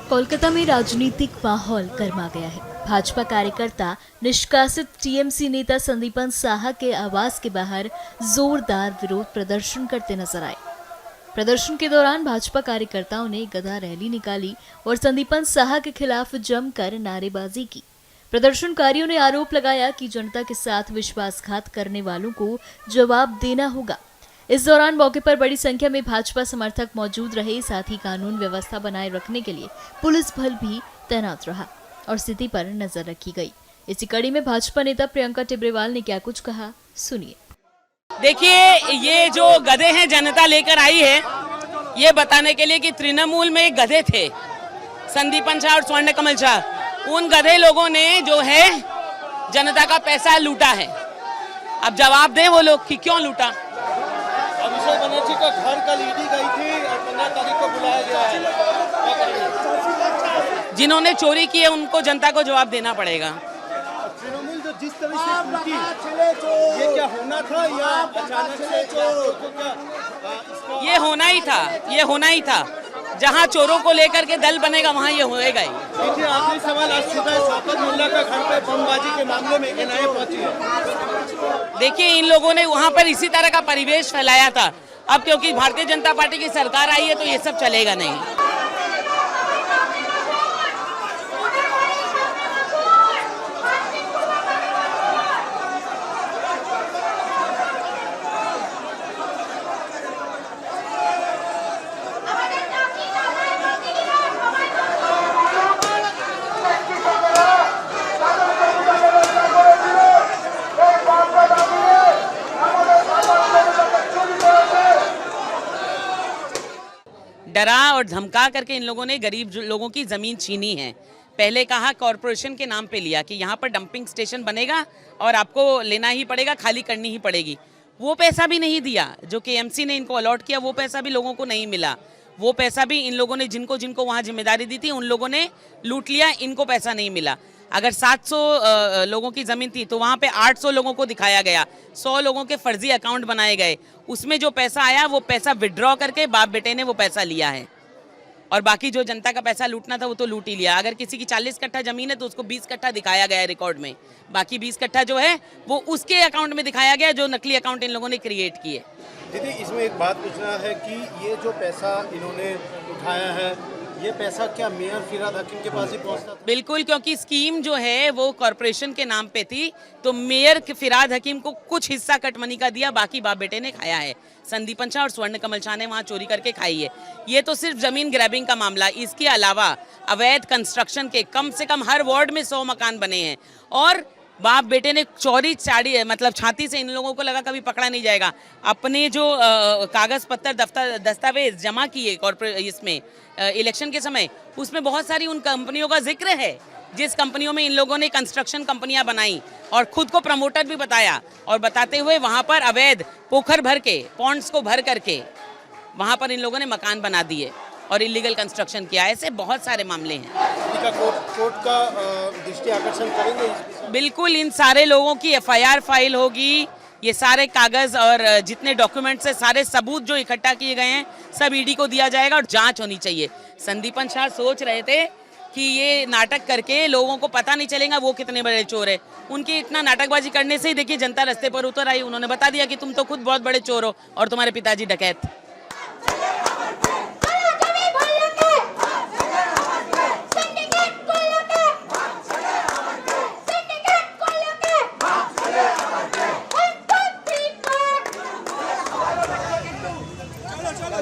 कोलकाता में राजनीतिक माहौल गर्मा गया है। भाजपा कार्यकर्ता निष्कासित टीएमसी नेता संदीपन साहा के आवास के बाहर जोरदार विरोध प्रदर्शन करते नजर आए। प्रदर्शन के दौरान भाजपा कार्यकर्ताओं ने गधा रैली निकाली और संदीपन साहा के खिलाफ जमकर नारेबाजी की। प्रदर्शनकारियों ने आरोप लगाया कि जनता के साथ विश्वासघात करने वालों को जवाब देना होगा। इस दौरान मौके पर बड़ी संख्या में भाजपा समर्थक मौजूद रहे। साथ ही कानून व्यवस्था बनाए रखने के लिए पुलिस बल भी तैनात रहा और स्थिति पर नजर रखी गई। इसी कड़ी में भाजपा नेता प्रियंका टिब्रेवाल ने क्या कुछ कहा, सुनिए। देखिए, ये जो गधे हैं जनता लेकर आई है ये बताने के लिए कि तृणमूल में गधे थे, संदीपन शाह और स्वर्ण कमल शाह। उन गधे लोगों ने जो है जनता का पैसा लूटा है। अब जवाब दें वो लोग कि क्यों लूटा। अभिषेक बनर्जी का घर कल ईडी गई थी और 15 तारीख को बुलाया गया है। जिन्होंने चोरी की है उनको जनता को जवाब देना पड़ेगा। तृणमूल जो जिस तरह से टूटी, ये क्या होना था या अचानक से ये होना ही था। जहां चोरों को लेकर के दल बनेगा वहां ये होएगा ही। देखिए, आखिरी सवाल, आज सुबह शौकत मोल्ला का घर पे बमबाजी के मामले में एनआईए पहुंची है। देखिए, इन लोगों ने वहां पर इसी तरह का परिवेश फैलाया था। अब क्योंकि भारतीय जनता पार्टी की सरकार आई है तो ये सब चलेगा नहीं। डरा और धमका करके इन लोगों ने गरीब लोगों की जमीन छीनी है। पहले कहा कॉरपोरेशन के नाम पे लिया कि यहाँ पर डंपिंग स्टेशन बनेगा और आपको लेना ही पड़ेगा, खाली करनी ही पड़ेगी। वो पैसा भी नहीं दिया जो केएमसी ने इनको अलॉट किया, वो पैसा भी लोगों को नहीं मिला। वो पैसा भी इन लोगों ने जिनको वहाँ जिम्मेदारी दी थी उन लोगों ने लूट लिया, इनको पैसा नहीं मिला। अगर 700 लोगों की ज़मीन थी तो वहाँ पे 800 लोगों को दिखाया गया, 100 लोगों के फर्जी अकाउंट बनाए गए। उसमें जो पैसा आया वो पैसा विड्रॉ करके बाप बेटे ने वो पैसा लिया है और बाकी जो जनता का पैसा लूटना था वो तो लूट ही लिया। अगर किसी की 40 कट्ठा ज़मीन है तो उसको 20 कट्ठा दिखाया गया है रिकॉर्ड में, बाकी 20 कट्ठा जो है वो उसके अकाउंट में दिखाया गया जो नकली अकाउंट इन लोगों ने क्रिएट किए। दीदी, इसमें एक बात पूछना है कि ये जो पैसा इन्होंने उठाया है, ये पैसा क्या मेयर फिरहाद हकीम के पास ही पहुंचता था? बिल्कुल, क्योंकि स्कीम जो है वो कॉरपोरेशन के नाम पे थी तो मेयर फिरहाद हकीम को कुछ हिस्सा कट मनी का दिया, बाकी बाप बेटे ने खाया है। संदीपन शाह और स्वर्ण कमल शाह ने वहाँ चोरी करके खाई है। ये तो सिर्फ जमीन ग्रैबिंग का मामला। इसके अलावा अवैध कंस्ट्रक्शन के कम से कम हर वार्ड में 100 मकान बने हैं और बाप बेटे ने चोरी चाड़ी मतलब छाती से इन लोगों को लगा कभी पकड़ा नहीं जाएगा। अपने जो कागज पत्तर दस्तावेज जमा किए इसमें इलेक्शन के समय, उसमें बहुत सारी उन कंपनियों का जिक्र है जिस कंपनियों में इन लोगों ने कंस्ट्रक्शन कंपनियां बनाई और खुद को प्रमोटर भी बताया और बताते हुए वहां पर अवैध पोखर भर के, पॉन्ड्स को भर करके वहां पर इन लोगों ने मकान बना दिए और इलीगल कंस्ट्रक्शन किया। ऐसे बहुत सारे मामले हैं। कोर्ट का दृष्टि आकर्षण करेंगे? बिल्कुल, इन सारे लोगों की एफआईआर फाइल होगी। ये सारे कागज और जितने डॉक्यूमेंट्स है, सारे सबूत जो इकट्ठा किए गए हैं सब ईडी को दिया जाएगा और जांच होनी चाहिए। संदीपन शाह सोच रहे थे कि ये नाटक करके लोगों को पता नहीं चलेगा वो कितने बड़े चोर है। उनकी इतना नाटकबाजी करने से ही देखिए जनता रास्ते पर उतर आई। उन्होंने बता दिया कि तुम तो खुद बहुत बड़े चोर हो और तुम्हारे पिताजी डकैत।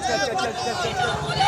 अच्छा।